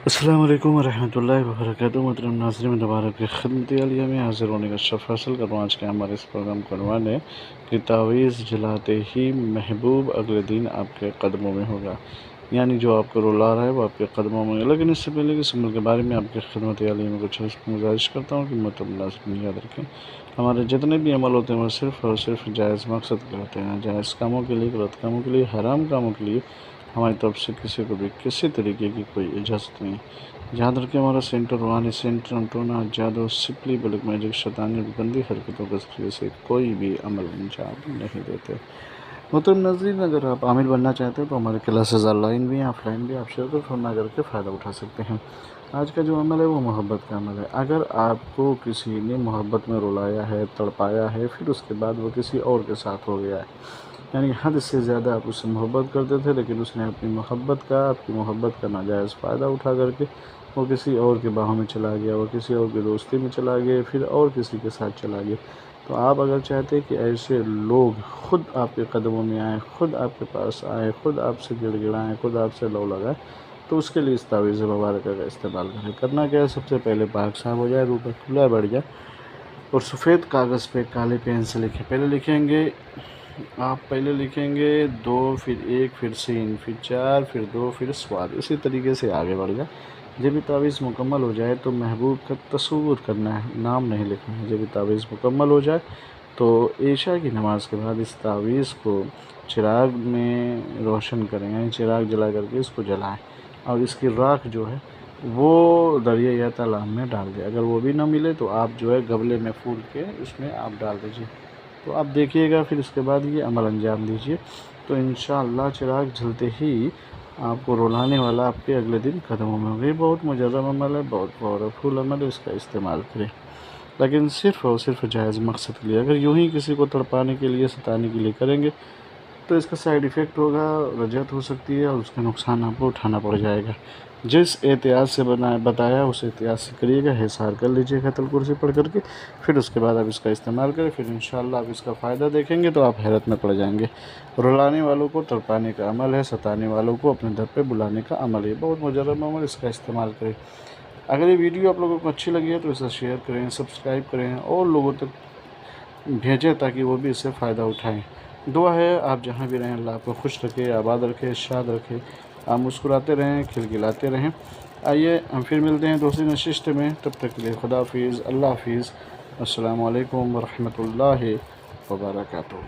السلام علیکم ورحمۃ اللہ وبرکاتہ۔ محترم ناظرین، دوبارہ کی خدمت عالیہ میں حاضر ہونے کا شرف حاصل کر رہا ہوں۔ آج کے ہمارے اس پروگرام کا عنوان ہے کہ تعویذ جلاتے ہی محبوب اگلے دن آپ کے قدموں میں ہوگا، یعنی جو آپ کو رلا رہا ہے وہ آپ کے قدموں میں ہوگا۔ لیکن اس سے پہلے کہ اس عمل کے بارے میں آپ کی خدمت عالیہ میں کچھ گزارش کرتا ہوں کہ محترم ناظرین یاد رکھیں، ہمارے جتنے بھی عمل ہوتے ہیں وہ صرف اور صرف جائز مقصد کے ہوتے ہیں، جائز کاموں کے لیے، غلط کاموں کے لیے، حرام کاموں کے لیے ہماری طرف سے کسی کو بھی کسی طریقے کی کوئی اجازت نہیں۔ یاد رکھیں، ہمارا سینٹر روحانی سینٹر انٹونا جادو سپلی بلیک میجک شیطانی اور گندی حرکتوں کے ذریعے سے کوئی بھی عمل انجام نہیں دیتے۔ محترم ناظرین، اگر آپ عامل بننا چاہتے ہیں تو ہمارے کلاسز آن لائن بھی ہیں، آف لائن بھی، آپ شرکت فرما کر کے فائدہ اٹھا سکتے ہیں۔ آج کا جو عمل ہے وہ محبت کا عمل ہے۔ اگر آپ کو کسی نے محبت میں رلایا ہے، تڑپایا ہے، پھر اس کے بعد وہ کسی اور کے ساتھ ہو گیا ہے، یعنی حد سے زیادہ آپ اس سے محبت کرتے تھے، لیکن اس نے اپنی محبت کا، آپ کی محبت کا ناجائز فائدہ اٹھا کر کے وہ کسی اور کے باہوں میں چلا گیا، وہ کسی اور کی دوستی میں چلا گیا، پھر اور کسی کے ساتھ چلا گیا، تو آپ اگر چاہتے ہیں کہ ایسے لوگ خود آپ کے قدموں میں آئیں، خود آپ کے پاس آئیں، خود آپ سے گڑ گڑائیں، خود آپ سے لو لگائیں، تو اس کے لیے اس تعویذ مبارکہ کا استعمال کریں۔ کرنا کیا ہے؟ سب سے پہلے پاک صاف ہو جائے، روح پر کھلا بیٹھ جائے اور سفید کاغذ پہ کالے پین سے لکھیں۔ پہلے لکھیں گے 2، پھر 1، پھر سین، پھر 4، پھر 2، پھر صاد، اسی طریقے سے آگے بڑھ جائے۔ جب یہ تعویذ مکمل ہو جائے تو محبوب کا تصور کرنا ہے، نام نہیں لکھنا ہے۔ جب یہ تعویذ مکمل ہو جائے تو عشاء کی نماز کے بعد اس تعویذ کو چراغ میں روشن کریں، یعنی چراغ جلا کر کے اس کو جلائیں، اور اس کی راکھ جو ہے وہ دریا یا تالاب میں ڈال دیں۔ اگر وہ بھی نہ ملے تو آپ جو ہے گملے میں پھول کے اس میں آپ ڈال دیجیے۔ تو آپ دیکھیے گا، پھر اس کے بعد یہ عمل انجام دیجیے، تو انشاءاللہ چراغ جلتے ہی آپ کو رلانے والا آپ کے اگلے دن قدموں میں ہوگا۔ یہ بہت مجرب عمل ہے، بہت پاورفل عمل ہے، اس کا استعمال کریں، لیکن صرف اور صرف جائز مقصد کے لیے۔ اگر یوں ہی کسی کو تڑپانے کے لیے، ستانے کے لیے کریں گے تو اس کا سائیڈ ایفیکٹ ہوگا، رجعت ہو سکتی ہے، اور اس کا نقصان آپ کو اٹھانا پڑ جائے گا۔ جس احتیاط سے بتایا اس احتیاط سے کریے گا، حصار کر لیجیے گا آیت الکرسی پڑھ کر کے، پھر اس کے بعد آپ اس کا استعمال کریں، پھر انشاءاللہ آپ اس کا فائدہ دیکھیں گے تو آپ حیرت میں پڑ جائیں گے۔ رلانے والوں کو تڑپانے کا عمل ہے، ستانے والوں کو اپنے در پہ بلانے کا عمل ہے، بہت مجرب عمل، اس کا استعمال کریں۔ اگر یہ ویڈیو آپ لوگوں کو اچھی لگی ہے تو اسے شیئر کریں، سبسکرائب کریں اور لوگوں تک بھیجیں تاکہ وہ بھی اس سے فائدہ اٹھائیں۔ دعا ہے آپ جہاں بھی رہیں اللہ آپ کو خوش رکھے، آباد رکھے، شاد رکھے، آپ مسکراتے رہیں، کھلکھلاتے رہیں۔ آئیے ہم پھر ملتے ہیں دوسری نشست میں، تب تک کے لیے خدا حافظ، اللہ حافظ، السلام علیکم ورحمۃ اللہ وبرکاتہ۔